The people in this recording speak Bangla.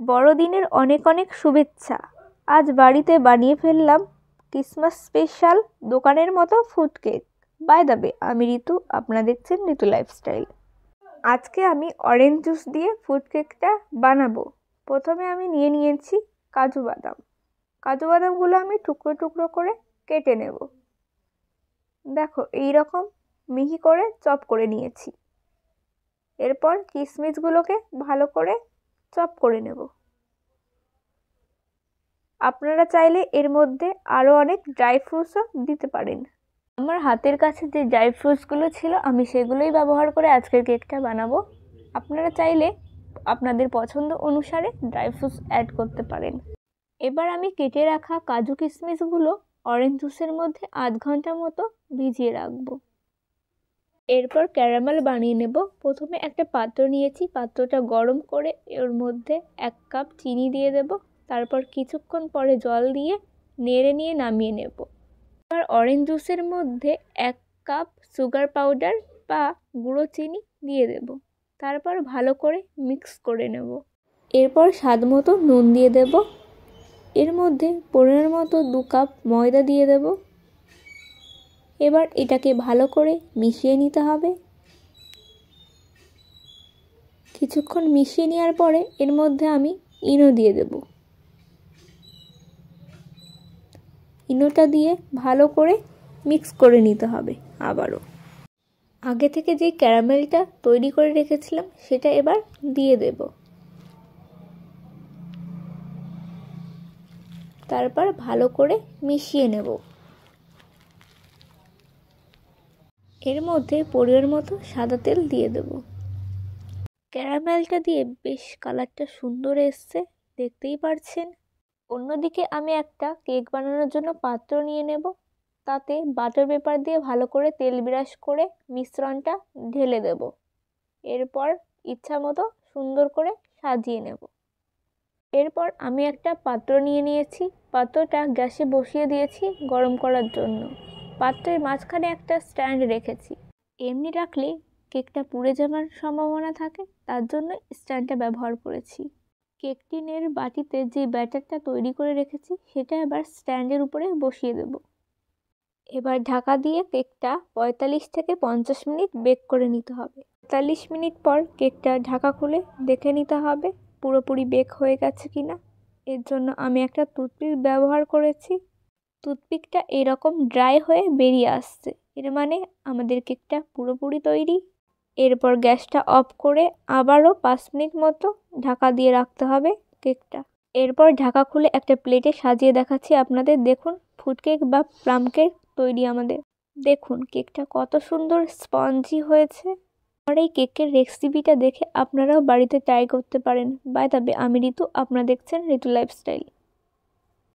বড়দিনের অনেক অনেক শুভেচ্ছা। আজ বাড়িতে বানিয়ে ফেললাম ক্রিসমাস স্পেশাল দোকানের মতো food cake. By the way, আমি ঋতু, আপনারা দেখছেন ঋতু লাইফস্টাইল। আজকে আমি অরেঞ্জ জুস দিয়ে ফুড কেকটা বানাবো। প্রথমে আমি নিয়ে নিয়েছি কাজু বাদাম। কাজু বাদামগুলো আমি টুকরো টুকরো করে কেটে নেব। দেখো, এই রকম মিহি করে চপ করে নিয়েছি। এরপর কিশমিশগুলোকে ভালো করে চপ করে নেব। আপনারা চাইলে এর মধ্যে আরও অনেক ড্রাই ফ্রুটসও দিতে পারেন। আমার হাতের কাছে যে ড্রাই ফ্রুটসগুলো ছিল আমি সেগুলোই ব্যবহার করে আজকের কেকটা বানাবো। আপনারা চাইলে আপনাদের পছন্দ অনুসারে ড্রাই ফ্রুটস অ্যাড করতে পারেন। এবার আমি কেটে রাখা কাজু কিশমিশগুলো অরেঞ্জ জুসের মধ্যে আধ ঘন্টা মতো ভিজিয়ে রাখবো। এরপর ক্যারামেল বানিয়ে নেব। প্রথমে একটা পাত্র নিয়েছি, পাত্রটা গরম করে এর মধ্যে 1 কাপ চিনি দিয়ে দেব। তারপর কিছুক্ষণ পরে জল দিয়ে নেড়ে নিয়ে নামিয়ে নেব। এবার অরেঞ্জ জুসের মধ্যে 1 কাপ সুগার পাউডার বা গুঁড়ো চিনি দিয়ে দেব। তারপর ভালো করে মিক্স করে নেব। এরপর স্বাদ মতো নুন দিয়ে দেব। এর মধ্যে পরিমাণ মতো 2 কাপ ময়দা দিয়ে দেব। এবার এটাকে ভালো করে মিশিয়ে নিতে হবে। কিছুক্ষণ মিশিয়ে নেওয়ার পরে এর মধ্যে আমি ইনো দিয়ে দেব। ইনোটা দিয়ে ভালো করে মিক্স করে নিতে হবে আবারও। আগে থেকে যে ক্যারামেলটা তৈরি করে রেখেছিলাম সেটা এবার দিয়ে দেব। তারপর ভালো করে মিশিয়ে নেব। এর মধ্যে পরিমাণ মতো সাদা তেল দিয়ে দেব। ক্যারামেলটা দিয়ে বেশ কালারটা সুন্দর এসছে, দেখতেই পারছেন। অন্যদিকে আমি একটা কেক বানানোর জন্য পাত্র নিয়ে নেব। তাতে বাটার পেপার দিয়ে ভালো করে তেল ব্রাশ করে মিশ্রণটা ঢেলে দেব। এরপর ইচ্ছা মতো সুন্দর করে সাজিয়ে নেব। এরপর আমি একটা পাত্র নিয়ে নিয়েছি, পাত্রটা গ্যাসে বসিয়ে দিয়েছি গরম করার জন্য। পাত্রের মাঝখানে একটা স্ট্যান্ড রেখেছি। এমনি রাখলে কেকটা পুড়ে যাওয়ার সম্ভাবনা থাকে, তার জন্য স্ট্যান্ডটা ব্যবহার করেছি। কেক টিনের বাটিতে যে ব্যাটারটা তৈরি করে রেখেছি সেটা এবার স্ট্যান্ডের উপরে বসিয়ে দেব। এবার ঢাকা দিয়ে কেকটা 45 থেকে 50 মিনিট বেক করে নিতে হবে। 45 মিনিট পর কেকটা ঢাকা খুলে দেখে নিতে হবে পুরোপুরি বেক হয়ে গেছে কিনা। এর জন্য আমি একটা টুথপিক ব্যবহার করেছি। টুথপিকটা এরকম ড্রাই হয়ে বেরিয়ে আসছে, এর মানে আমাদের কেকটা পুরোপুরি তৈরি। এরপর গ্যাসটা অফ করে আবারও 5 মিনিট মতো ঢাকা দিয়ে রাখতে হবে কেকটা। এরপর ঢাকা খুলে একটা প্লেটে সাজিয়ে দেখাচ্ছি আপনাদের। দেখুন, ফুড কেক বা প্লাম কেক তৈরি আমাদের। দেখুন কেকটা কত সুন্দর স্পঞ্জি হয়েছে। আর এই কেকের রেসিপিটা দেখে আপনারাও বাড়িতে ট্রাই করতে পারেন। বাই দ্য ওয়ে, আমি ঋতু, আপনারা দেখছেন ঋতু লাইফস্টাইল।